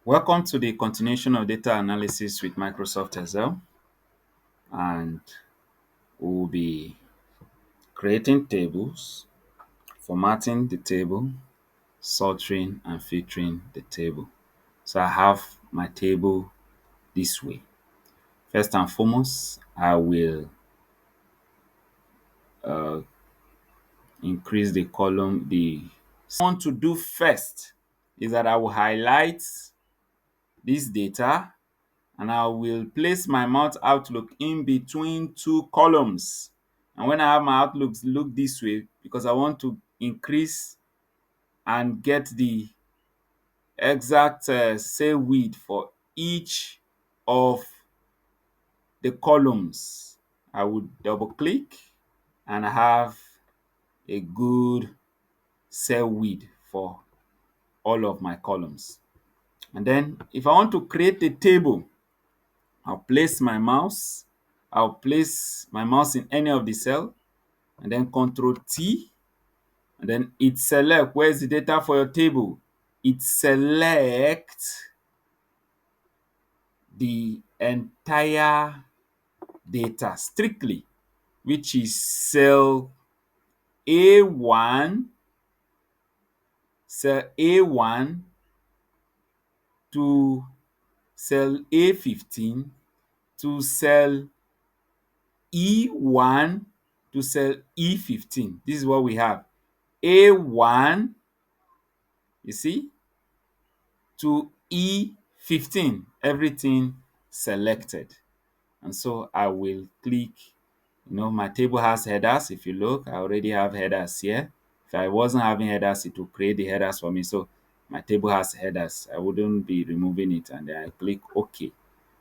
Welcome to the continuation of data analysis with Microsoft Excel, and we'll be creating tables, formatting the table, sorting and filtering the table. So I have my table this way. First and foremost, I will increase the column. What I want to do first is that I will highlight this data and I will place my mount outlook in between two columns. And when I have my outlooks look this way, because I want to increase and get the exact cell width for each of the columns, I would double click and have a good cell width for all of my columns. And then if I want to create a table, I'll place my mouse. I'll place my mouse in any of the cell and then Control T, and then it select where's the data for your table. It select the entire data strictly, which is cell A1, cell A1 to cell A15 to cell E1 to cell E15. This is what we have. A1, you see, to E15, everything selected. And so I will click, my table has headers. If you look, I already have headers here. If I wasn't having headers, it will create the headers for me. So my table has headers. I wouldn't be removing it. And then I click OK.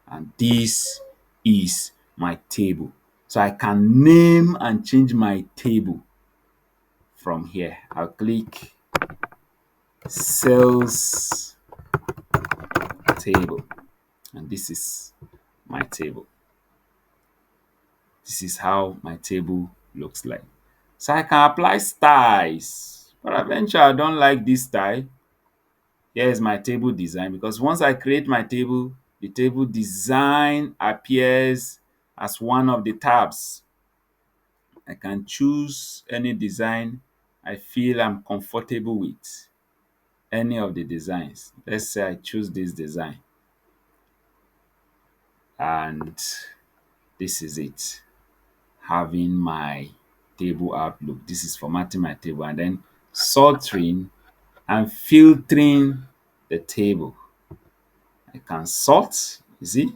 And this is my table. So I can name and change my table from here. I'll click sales table, and this is my table. This is how my table looks like. So I can apply styles, but eventually I don't like this style. Here is my table design, because once I create my table, the table design appears as one of the tabs. I can choose any design I feel I'm comfortable with, any of the designs. Let's say I choose this design, and this is it, having my table outlook. This is formatting my table, and then sorting and filtering the table. I can sort, you see,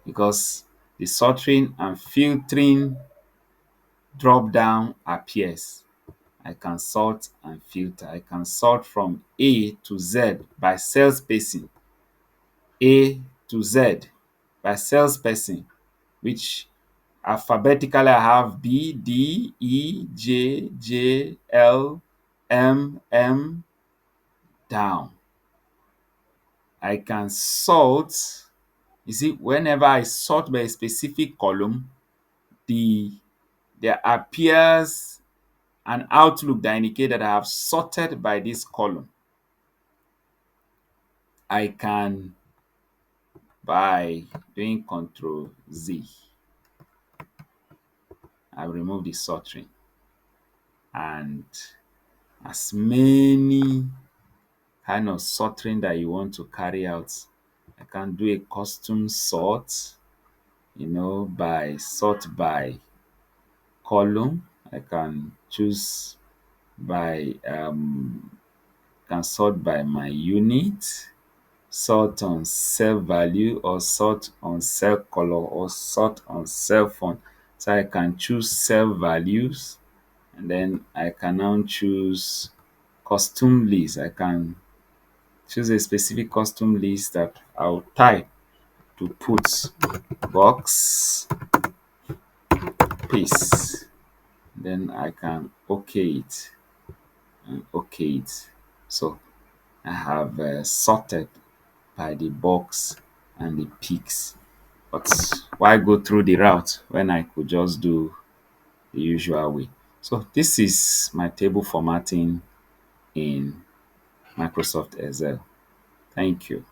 because the sorting and filtering drop down appears. I can sort and filter. I can sort from A to Z by cell spacing. A to Z by cell spacing, which alphabetically I have B, D, E, J, J, L, M, M, down. I can sort. You see, whenever I sort by a specific column, there appears an outlook that indicates that I have sorted by this column. I can, by doing Control Z, I remove the sorting, and as many kind of sorting that you want to carry out. I can do a custom sort, by sort by column. I can choose by can sort by my unit, sort on cell value, or sort on cell color, or sort on cell font. So I can choose cell values, and then I can now choose custom list. I can choose a specific custom list that I'll type to put box paste. Then I can OK it and OK it. So I have sorted by the box and the picks. But why go through the route when I could just do the usual way? So this is my table formatting in Microsoft Excel. Thank you.